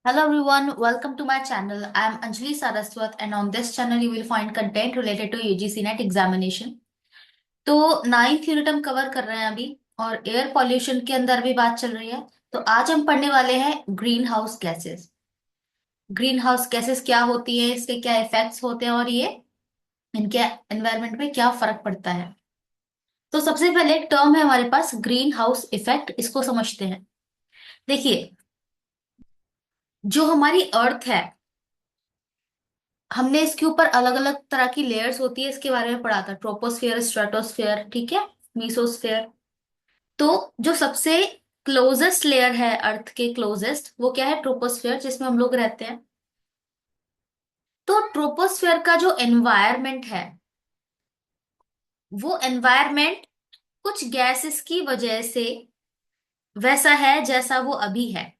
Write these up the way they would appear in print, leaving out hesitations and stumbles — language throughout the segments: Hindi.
Hello everyone, welcome to my channel. I am Anjali Saraswat and on this channel you will find content related to UGC NET examination. तो नाइन्थ यूनिट हम कवर कर रहे हैं अभी और एयर पॉल्यूशन के अंदर भी बात चल रही है। तो आज हम पढ़ने वाले हैं green house gases. Green house gases क्या होती है, इसके क्या इफेक्ट्स होते हैं और ये इनके एनवायरनमेंट में क्या फर्क पड़ता है। तो सबसे पहले एक टर्म है हमारे पास ग्रीन हाउस इफेक्ट, इसको समझते हैं। देखिए, जो हमारी अर्थ है, हमने इसके ऊपर अलग अलग तरह की लेयर्स होती है इसके बारे में पढ़ा था। ट्रोपोस्फियर, स्ट्रेटोस्फियर, ठीक है, मीसोस्फियर। तो जो सबसे क्लोजेस्ट लेयर है अर्थ के क्लोजेस्ट, वो क्या है? ट्रोपोस्फियर, जिसमें हम लोग रहते हैं। तो ट्रोपोस्फियर का जो एनवायरनमेंट है, वो एनवायरनमेंट कुछ गैसेस की वजह से वैसा है जैसा वो अभी है।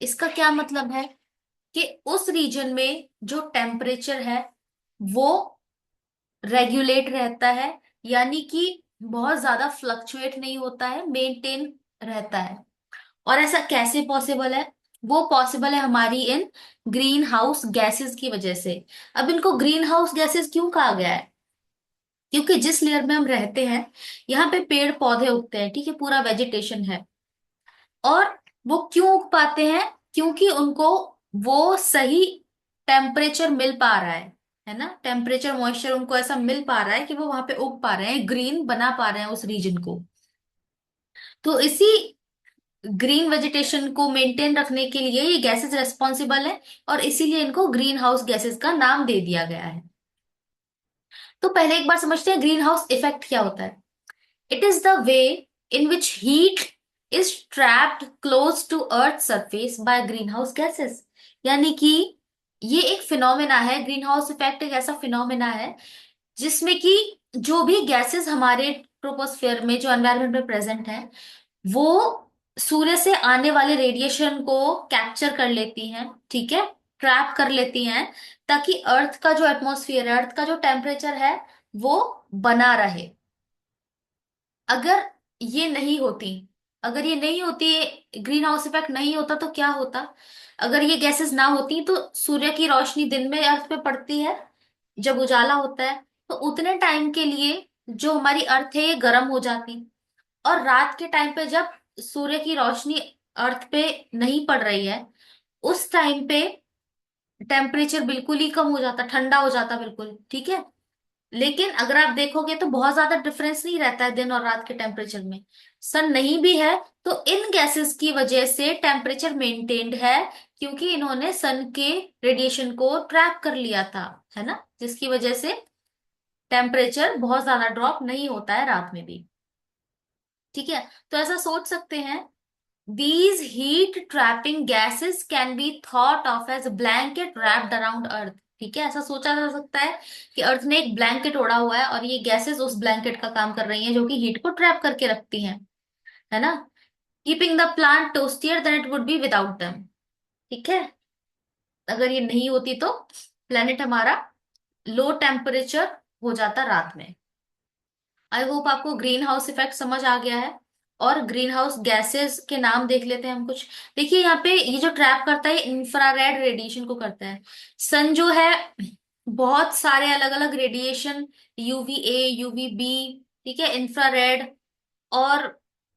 इसका क्या मतलब है कि उस रीजन में जो टेम्परेचर है वो रेगुलेट रहता है, यानी कि बहुत ज्यादा फ्लक्चुएट नहीं होता है, मेंटेन रहता है। और ऐसा कैसे पॉसिबल है? वो पॉसिबल है हमारी इन ग्रीन हाउस गैसेस की वजह से। अब इनको ग्रीन हाउस गैसेस क्यों कहा गया है? क्योंकि जिस लेयर में हम रहते हैं, यहाँ पे पेड़ पौधे उगते हैं, ठीक है, पूरा वेजिटेशन है। और वो क्यों उग पाते हैं? क्योंकि उनको वो सही टेम्परेचर मिल पा रहा है ना, टेम्परेचर मॉइस्चर उनको ऐसा मिल पा रहा है कि वो वहां पे उग पा रहे हैं, ग्रीन बना पा रहे हैं उस रीजन को। तो इसी ग्रीन वेजिटेशन को मेंटेन रखने के लिए ये गैसेस रेस्पॉन्सिबल है और इसीलिए इनको ग्रीन हाउस गैसेस का नाम दे दिया गया है। तो पहले एक बार समझते हैं ग्रीन हाउस इफेक्ट क्या होता है। It is the way in which heat is trapped close to earth's surface by greenhouse gases। यानी कि ये एक फिनोमेना है, ग्रीन हाउस इफेक्ट एक ऐसा फिनोमेना है जिसमें कि जो भी गैसेस हमारे ट्रोपोस्फेयर में, जो एनवायरनमेंट में प्रेजेंट है, वो सूर्य से आने वाले रेडिएशन को कैप्चर कर लेती हैं, ठीक है, ट्रैप कर लेती हैं, ताकि अर्थ का जो एटमॉस्फेयर है, अर्थ का जो टेम्परेचर है, वो बना रहे। अगर ये नहीं होती, अगर ये नहीं होती, ग्रीन हाउस इफेक्ट नहीं होता, तो क्या होता? अगर ये गैसेस ना होती तो सूर्य की रोशनी दिन में अर्थ पे पड़ती है, जब उजाला होता है तो उतने टाइम के लिए जो हमारी अर्थ है ये गर्म हो जाती। और रात के टाइम पे जब सूर्य की रोशनी अर्थ पे नहीं पड़ रही है, उस टाइम पे टेम्परेचर बिल्कुल ही कम हो जाता, ठंडा हो जाता बिल्कुल, ठीक है। लेकिन अगर आप देखोगे तो बहुत ज्यादा डिफरेंस नहीं रहता है दिन और रात के टेम्परेचर में। सन नहीं भी है तो इन गैसेस की वजह से टेम्परेचर मेंटेन्ड है, क्योंकि इन्होंने सन के रेडिएशन को ट्रैप कर लिया था, है ना, जिसकी वजह से टेम्परेचर बहुत ज्यादा ड्रॉप नहीं होता है रात में भी। ठीक है, तो ऐसा सोच सकते हैं, these heat trapping gases can be thought of as a blanket wrapped around earth। ठीक है, ऐसा सोचा जा सकता है कि अर्थ ने एक ब्लैंकेट ओढ़ा हुआ है और ये गैसेस उस ब्लैंकेट का काम कर रही हैं, जो कि हीट को ट्रैप करके रखती हैं, है ना, keeping the planet toastier than it would be without them. ठीक है, अगर ये नहीं होती तो प्लेनेट हमारा लो टेम्परेचर हो जाता रात में। आई होप आपको ग्रीन हाउस इफेक्ट समझ आ गया है। और ग्रीन हाउस गैसेस के नाम देख लेते हैं हम कुछ। देखिए, यहाँ पे ये जो ट्रैप करता है, इंफ्रारेड रेडिएशन को करता है। सन जो है, बहुत सारे अलग अलग radiation, UV A, UV B, ठीक है, इंफ्रारेड और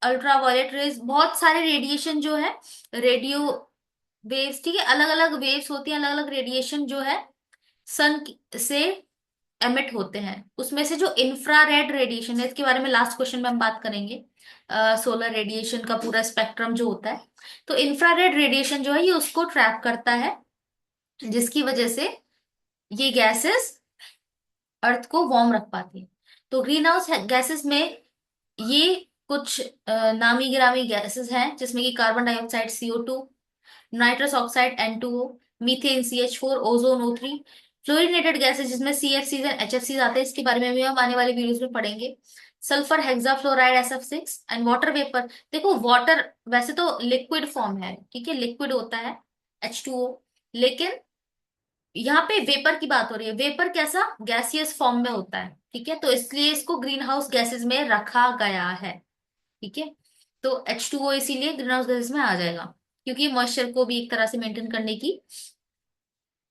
अल्ट्रावायलेट रेज, बहुत सारे रेडिएशन जो है, रेडियो वेव्स, ठीक है, अलग अलग वेव्स होती हैं, अलग अलग रेडिएशन जो है सन से एमिट होते हैं। उसमें से जो इंफ्रारेड रेडिएशन है, इसके बारे में लास्ट क्वेश्चन में हम बात करेंगे, सोलर रेडिएशन का पूरा स्पेक्ट्रम जो होता है। तो इंफ्रारेड रेडिएशन जो है ये उसको ट्रैप करता है, जिसकी वजह से ये गैसेस अर्थ को वार्म रख पाती है। तो ग्रीन हाउस गैसेस में ये कुछ नामी गिरामी गैसेस हैं, जिसमें कि carbon dioxide CO2, nitrous oxide N2O, methane CH4, ozone O3, fluorinated gases जिसमें CFCs एंड HFCs आते हैं, इसके बारे में भी हम आने वाले वीडियोस में पढ़ेंगे, sulphur hexafluoride SF6 and water vapour. देखो, वाटर वैसे तो लिक्विड फॉर्म है, ठीक है, लिक्विड होता है H2O, लेकिन यहाँ पे वेपर की बात हो रही है। वेपर कैसा? गैसियस फॉर्म में होता है, ठीक है, तो इसलिए इसको ग्रीन हाउस गैसेस में रखा गया है। ठीक है, तो H2O इसीलिए ग्रीन हाउस गैसेस में आ जाएगा। क्योंकि मॉइस्चर को भी एक तरह से मेंटेन करने की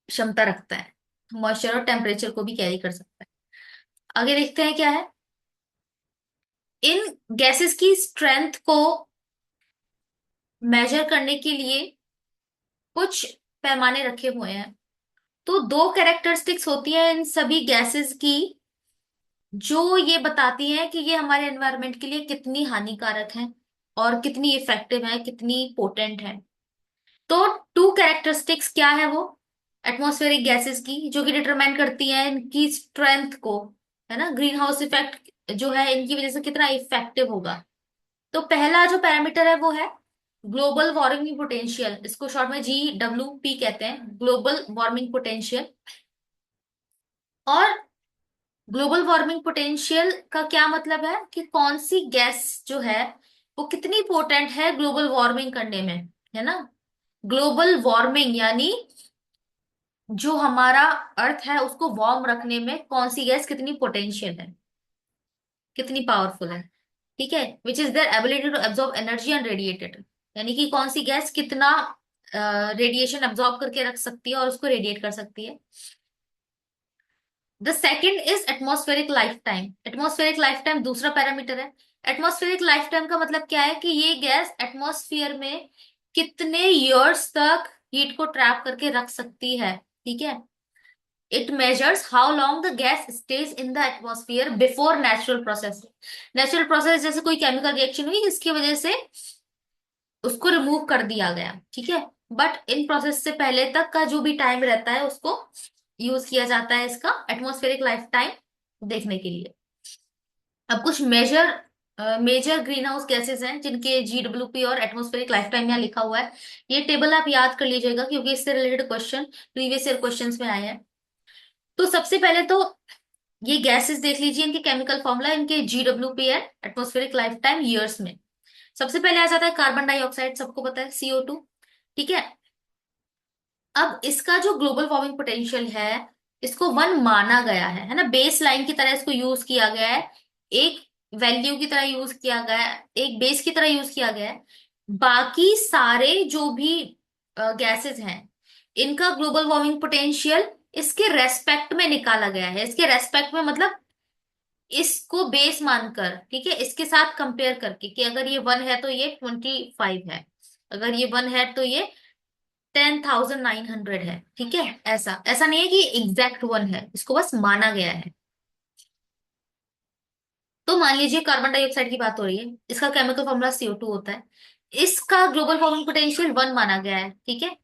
क्षमता रखता है, मॉइस्चर और टेम्परेचर को भी कैरी कर सकता है। आगे देखते हैं क्या है। इन गैसेस की स्ट्रेंथ को मेजर करने के लिए कुछ पैमाने रखे हुए हैं। तो दो कैरेक्टरिस्टिक्स होती है इन सभी गैसेस की, जो ये बताती हैं कि ये हमारे एनवायरनमेंट के लिए कितनी हानिकारक हैं और कितनी इफेक्टिव है, कितनी पोटेंट है। तो टू कैरेक्टरिस्टिक्स क्या है वो एटमॉस्फेरिक गैसेस की, जो कि डिटरमाइन करती है इनकी स्ट्रेंथ को, है ना, ग्रीन हाउस इफेक्ट जो है इनकी वजह से कितना इफेक्टिव होगा। तो पहला जो पैरामीटर है वो है ग्लोबल वार्मिंग पोटेंशियल, इसको शॉर्ट में GWP कहते हैं, ग्लोबल वार्मिंग पोटेंशियल। और ग्लोबल वार्मिंग पोटेंशियल का क्या मतलब है कि कौन सी गैस जो है वो कितनी पोटेंट है ग्लोबल वार्मिंग करने में, है ना। ग्लोबल वार्मिंग यानी जो हमारा अर्थ है उसको वार्म रखने में कौन सी गैस कितनी पोटेंशियल है, कितनी पावरफुल है, ठीक है, which is their ability to absorb energy and radiated, यानी कि कौन सी गैस कितना रेडिएशन एब्जॉर्ब करके रख सकती है और उसको रेडिएट कर सकती है। The second is atmospheric life time. Atmospheric life time दूसरा पैरामीटर है। एटमॉस्फेरिक लाइफ टाइम का मतलब क्या है कि ये गैस एटमॉस्फेयर में कितने ईयर्स तक हीट को ट्रैप करके रख सकती है, ठीक है। It measures how long the gas stage in the atmosphere before natural process. Natural process जैसे कोई केमिकल रिएक्शन हुई जिसकी वजह से उसको रिमूव कर दिया गया, ठीक है, बट इन प्रोसेस से पहले तक का जो भी टाइम रहता है उसको यूज किया जाता है इसका एटमॉस्फेरिक लाइफ टाइम देखने के लिए। अब कुछ मेजर ग्रीन हाउस गैसेस हैं जिनके GWP और एटमॉस्फेरिक लाइफ टाइम यहाँ लिखा हुआ है। ये टेबल आप याद कर लीजिएगा क्योंकि इससे related question previous year questions में आए हैं। तो सबसे पहले तो ये गैसेस देख लीजिए, इनके केमिकल फॉर्मूला, इनके GWP है एटमॉस्फेरिक लाइफ टाइम ईयर्स में। सबसे पहले आ जाता है कार्बन डाइऑक्साइड, सबको पता है, CO2, ठीक है। अब इसका जो ग्लोबल वार्मिंग पोटेंशियल है इसको 1 माना गया है ना, बेस लाइन की तरह इसको यूज किया गया है, एक वैल्यू की तरह यूज किया गया है, एक बेस की तरह यूज किया गया है। बाकी सारे जो भी गैसेस हैं इनका ग्लोबल वार्मिंग पोटेंशियल इसके रेस्पेक्ट में निकाला गया है। इसके रेस्पेक्ट में मतलब इसको बेस मानकर, ठीक है, इसके साथ कंपेयर करके कि अगर ये 1 है तो ये 25 है, अगर ये 1 है तो ये 10,900 है, ठीक है। ऐसा ऐसा नहीं है कि एग्जैक्ट 1 है, इसको बस माना गया है। तो मान लीजिए कार्बन डाइऑक्साइड की बात हो रही है, इसका केमिकल फॉर्मूला CO2 होता है, इसका ग्लोबल वार्मिंग पोटेंशियल 1 माना गया है, ठीक है।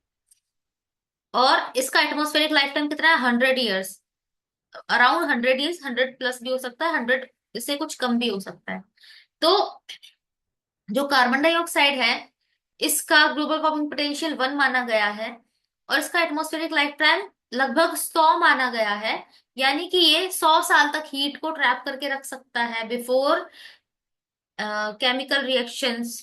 और इसका एटमॉस्फेरिक लाइफ टाइम कितना है, 100 ईयर्स, अराउंड 100 ईयर्स, 100 प्लस भी हो सकता है, 100 से कुछ कम भी हो सकता है। तो जो कार्बन डाइऑक्साइड है इसका ग्लोबल वार्मिंग पोटेंशियल 1 माना गया है और इसका एटमॉस्फेरिक लाइफ टाइम लगभग 100 माना गया है, यानी कि ये 100 साल तक हीट को ट्रैप करके रख सकता है बिफोर केमिकल रिएक्शंस,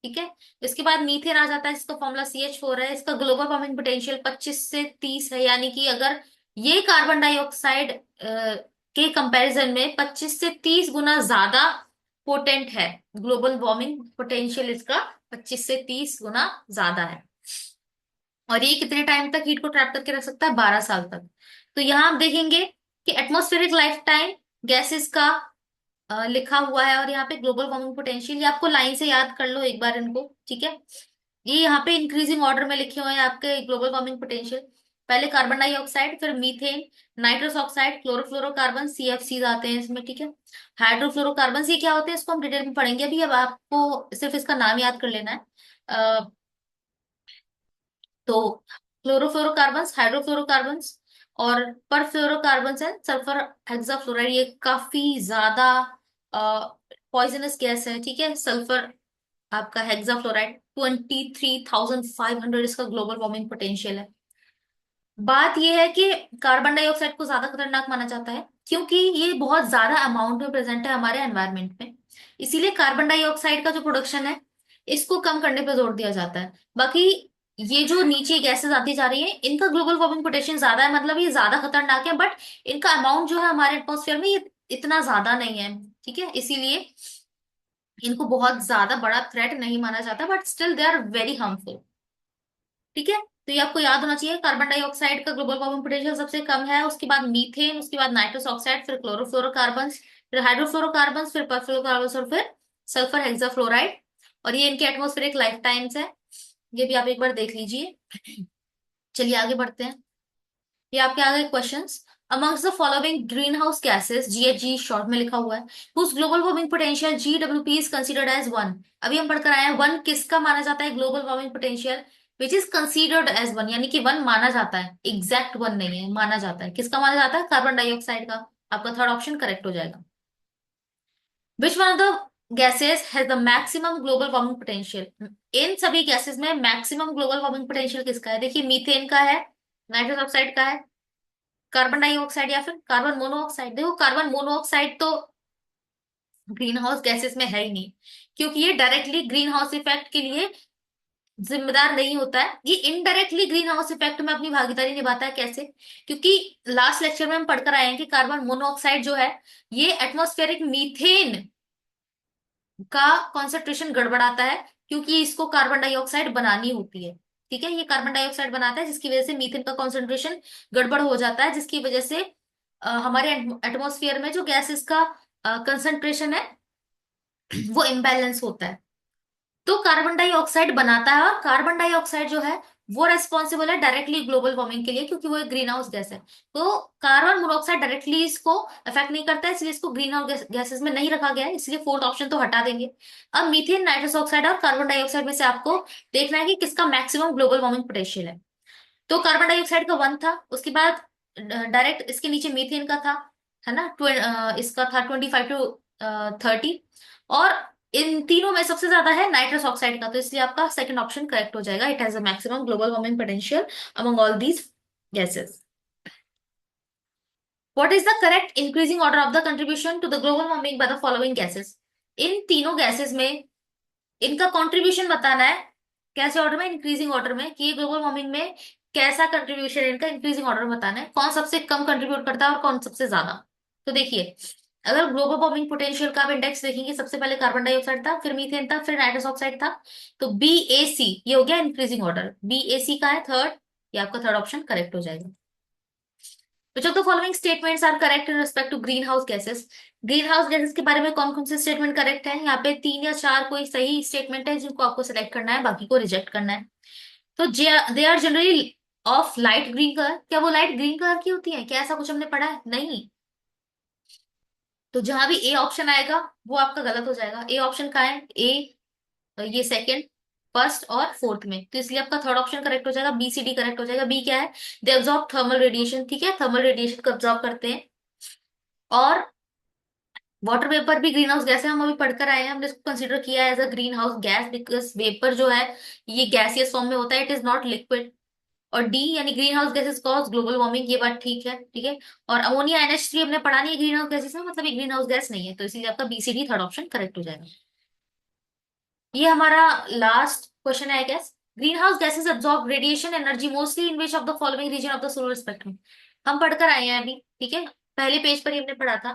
ठीक है। इसके बाद मीथेन आ जाता है, इसका फॉर्मूला CH4 है, इसका ग्लोबल वार्मिंग पोटेंशियल 25 से 30 है, यानी कि अगर ये कार्बन डाइऑक्साइड के कंपैरिजन में 25 से 30 गुना ज्यादा पोटेंट है, ग्लोबल वार्मिंग पोटेंशियल इसका 25 से 30 गुना ज्यादा है। और ये कितने टाइम तक हीट को ट्रैप करके रख सकता है, 12 साल तक। तो यहां आप देखेंगे कि एटमॉस्फेरिक लाइफ टाइम गैसेस का लिखा हुआ है और यहाँ पे ग्लोबल वार्मिंग पोटेंशियल, ये आपको लाइन से याद कर लो एक बार इनको, ठीक है। ये यहाँ पे इंक्रीजिंग ऑर्डर में लिखे हुए हैं आपके ग्लोबल वार्मिंग पोटेंशियल। पहले कार्बन डाइऑक्साइड, फिर methane, nitrous oxide, chlorofluorocarbon, CFCs आते हैं इसमें, ठीक है। हाइड्रोफ्लोरोकार्बन ये क्या होते हैं इसको हम डिटेल में पढ़ेंगे, अभी अब आपको सिर्फ इसका नाम याद कर लेना है। तो क्लोरोफ्लोरोकार्बन्स, हाइड्रोफ्लोरोकार्बन्स और परफ्लोरोकार्बन्स है, सल्फर हेक्साफ्लोराइड, ये काफी ज्यादा पॉइजनस गैस है, ठीक है। सल्फर आपका हेक्साफ्लोराइड 23,500 इसका ग्लोबल वार्मिंग पोटेंशियल है। बात यह है कि कार्बन डाइऑक्साइड को ज्यादा खतरनाक माना जाता है क्योंकि ये बहुत ज्यादा अमाउंट में प्रेजेंट है हमारे एनवायरनमेंट में, इसीलिए कार्बन डाइऑक्साइड का जो प्रोडक्शन है इसको कम करने पर जोर दिया जाता है। बाकी ये जो नीचे गैसेस आती जा रही है इनका ग्लोबल वार्मिंग पोटेंशियल ज्यादा है, मतलब ये ज्यादा खतरनाक है, बट इनका अमाउंट जो है हमारे एटमोसफेयर में ये इतना ज्यादा नहीं है, ठीक है। इसीलिए इनको बहुत ज्यादा बड़ा थ्रेट नहीं माना जाता, but still they are very harmful. ठीक है, तो ये आपको याद होना चाहिए। कार्बन डाइऑक्साइड का ग्लोबल वार्मिंग पोटेंशियल सबसे कम है, उसके बाद मीथेन, उसके बाद नाइट्रस ऑक्साइड, फिर क्लोरोफ्लोरोकार्बन्स, फिर हाइड्रोफ्लोरोकार्बन्स, फिर परफ्लोरोकार्बन्स, और फिर सल्फर हेक्साफ्लोराइड। और ये इनके एटमॉस्फेरिक लाइफ टाइम्स है, ये भी आप एक बार देख लीजिए। चलिए आगे बढ़ते हैं। ये आपके आगे questions. Amongst the following greenhouse gases, GHG short में लिखा हुआ है, whose global warming potential GWP is considered as one. अभी हम पढ़कर आए हैं, वन किसका माना जाता है global warming potential, which is considered as one, यानी कि वन माना जाता है, एग्जैक्ट वन नहीं है, माना जाता है। किसका माना जाता है? कार्बन डाइऑक्साइड का। आपका थर्ड ऑप्शन करेक्ट हो जाएगा। Which one of the gases has the maximum global warming potential, इन सभी गैसेस में मैक्सिमम ग्लोबल वार्मिंग पोटेंशियल किसका है? देखिए, मीथेन का है, नाइट्रस ऑक्साइड का है, कार्बन डाइऑक्साइड, या फिर कार्बन मोनोऑक्साइड। देखो, कार्बन मोनोऑक्साइड तो ग्रीन हाउस गैसेस में है ही नहीं, क्योंकि ये डायरेक्टली ग्रीन हाउस इफेक्ट के लिए जिम्मेदार नहीं होता है। ये इनडायरेक्टली ग्रीन हाउस इफेक्ट में अपनी भागीदारी निभाता है। कैसे? क्योंकि लास्ट लेक्चर में हम पढ़कर आए हैं कि कार्बन मोनोऑक्साइड जो है, ये एटमॉस्फेरिक मीथेन का कॉन्सेंट्रेशन गड़बड़ाता है, क्योंकि इसको कार्बन डाइऑक्साइड बनानी होती है। ठीक है, ये कार्बन डाइऑक्साइड बनाता है, जिसकी वजह से मीथेन का कॉन्सेंट्रेशन गड़बड़ हो जाता है, जिसकी वजह से हमारे एटमॉस्फेयर में जो गैसेस का कंसंट्रेशन है वो इम्बैलेंस होता है। तो कार्बन डाइऑक्साइड बनाता है, और कार्बन डाइऑक्साइड जो है वो रेस्पॉन्सिबल है डायरेक्टली ग्लोबल वार्मिंग के लिए, क्योंकि वो एक ग्रीन हाउस गैस है। तो कार्बन मोनोऑक्साइड डायरेक्टली इसको अफेक्ट नहीं करता है, इसलिए इसको ग्रीन हाउस गैसेस में नहीं रखा गया है, इसलिए फोर्थ ऑप्शन तो हटा देंगे। अब मीथेन, नाइट्रस ऑक्साइड और कार्बन डाइऑक्साइड में से आपको देखना है कि किसका मैक्सिमम ग्लोबल वार्मिंग पोटेंशियल है। तो कार्बन डाइऑक्साइड का वन था, उसके बाद डायरेक्ट इसके नीचे मीथेन का था, है ना, इसका था 25 to 30। और इन तीनों में सबसे ज्यादा है नाइट्रस ऑक्साइड का, तो इसलिए आपका सेकंड ऑप्शन करेक्ट हो जाएगा। It has a maximum global warming potential among all these gases. What is the correct increasing order of the contribution to the global warming by the following gases? इन तीनों गैसेस में इनका कंट्रीब्यूशन बताना है। कैसे ऑर्डर में? इंक्रीजिंग ऑर्डर में, कि ग्लोबल वार्मिंग में कैसा कंट्रीब्यूशन है इनका, इंक्रीजिंग ऑर्डर में बताना है, कौन सबसे कम कंट्रीब्यूट करता है और कौन सबसे ज्यादा। तो देखिए, अगर ग्लोबल वार्मिंग पोटेंशियल का आप इंडेक्स देखेंगे, सबसे पहले कार्बन डाइऑक्साइड था, फिर मीथेन था, फिर नाइट्रस ऑक्साइड था। तो BAC ये हो गया इंक्रीजिंग ऑर्डर, BAC का है थर्ड, ये आपका थर्ड ऑप्शन करेक्ट हो जाएगा। Which of the following statements are correct in respect to green house gases? Green house gases के बारे में कौन कौन से स्टेटमेंट करेक्ट है? यहाँ पे तीन या चार कोई सही स्टेटमेंट है जिनको आपको सिलेक्ट करना है, बाकी को रिजेक्ट करना है। तो they are generally of light green colour. क्या वो लाइट ग्रीन कलर की होती है? क्या ऐसा कुछ हमने पढ़ा है? नहीं। तो जहां भी ए ऑप्शन आएगा वो आपका गलत हो जाएगा। ए ऑप्शन का है? ए, ये सेकंड, फर्स्ट और फोर्थ में, तो इसलिए आपका थर्ड ऑप्शन करेक्ट हो जाएगा, BCD करेक्ट हो जाएगा। बी क्या है? दे ऑब्जॉर्ब थर्मल रेडिएशन। ठीक है, थर्मल रेडिएशन को ऑब्जॉर्ब करते हैं। और वाटर वेपर भी ग्रीन हाउस गैस है, हम अभी पढ़कर आए हैं, हमने इसको कंसीडर किया as a greenhouse gas, because vapour जो है ये गैसियस फॉर्म में होता है, इट इज नॉट लिक्विड। और डी यानी greenhouse gases cause global warming, ये बात ठीक है। ठीक है, और अमोनिया NH3 हमने पढ़ा नहीं है ग्रीन हाउस गैसेस में, मतलब ये ग्रीन हाउस गैस नहीं है, तो इसीलिए आपका BCD थर्ड ऑप्शन करेक्ट हो जाएगा। ये हमारा लास्ट क्वेश्चन है, I guess. Greenhouse gases absorb radiation energy mostly in which of the following region of the solar spectrum. हम पढ़कर आए हैं अभी, ठीक है, पहले पेज पर ही हमने पढ़ा था।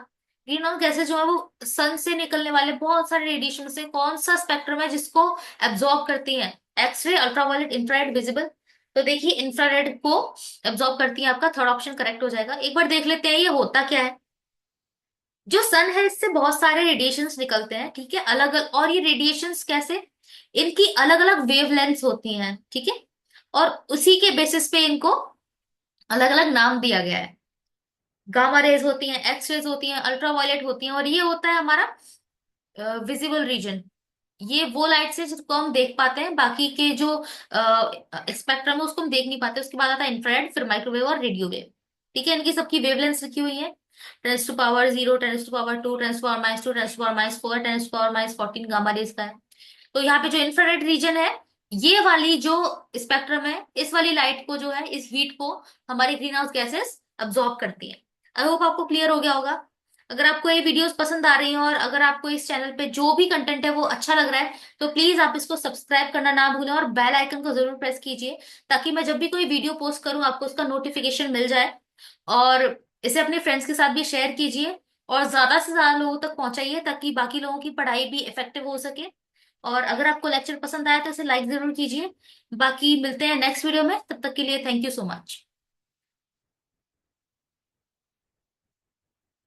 ग्रीन हाउस गैसेस जो है वो सन से निकलने वाले बहुत सारे रेडिएशन से कौन सा स्पेक्ट्रम है जिसको एब्सॉर्ब करती है? X-ray, ultraviolet, infrared, visible. तो देखिए, इंफ्रारेड को एब्सॉर्ब करती है, आपका थर्ड ऑप्शन करेक्ट हो जाएगा। एक बार देख लेते हैं ये होता क्या है। जो सन है इससे बहुत सारे रेडिएशंस निकलते हैं, ठीक है, अलग अलग। और ये रेडिएशंस कैसे? इनकी अलग अलग वेवलेंथ्स होती हैं, ठीक है, और उसी के बेसिस पे इनको अलग अलग नाम दिया गया है। गामा रेज होती हैं, एक्स रेज होती हैं, अल्ट्रावायलेट होती हैं, और ये होता है हमारा विजिबल रीजन। ये वो लाइट से जिसको हम देख पाते हैं, बाकी के जो स्पेक्ट्रम है उसको हम देख नहीं पाते। उसके बाद आता है इंफ्रारेड, फिर माइक्रोवेव और रेडियो वेव। ठीक है, इनकी सबकी वेवलेंथ लिखी हुई है। 10⁻�0, 10⁻², 10⁻², 10⁻⁴, 10⁻14 गामा रेज का है। तो यहाँ पे जो इंफ्रारेड रीजन है, ये वाली जो स्पेक्ट्रम है, इस वाली लाइट को जो है, इस हीट को हमारी ग्रीन हाउस गैसेस अब्सॉर्ब करती है। आई होप आपको क्लियर हो गया होगा। अगर आपको ये वीडियोस पसंद आ रही हैं और अगर आपको इस चैनल पे जो भी कंटेंट है वो अच्छा लग रहा है, तो प्लीज आप इसको सब्सक्राइब करना ना भूलें और बेल आइकन को जरूर प्रेस कीजिए, ताकि मैं जब भी कोई वीडियो पोस्ट करूं आपको उसका नोटिफिकेशन मिल जाए। और इसे अपने फ्रेंड्स के साथ भी शेयर कीजिए, और ज्यादा से ज्यादा लोगों तक पहुंचाइए, ताकि बाकी लोगों की पढ़ाई भी इफेक्टिव हो सके। और अगर आपको लेक्चर पसंद आया तो इसे लाइक जरूर कीजिए। बाकी मिलते हैं नेक्स्ट वीडियो में, तब तक के लिए थैंक यू सो मच।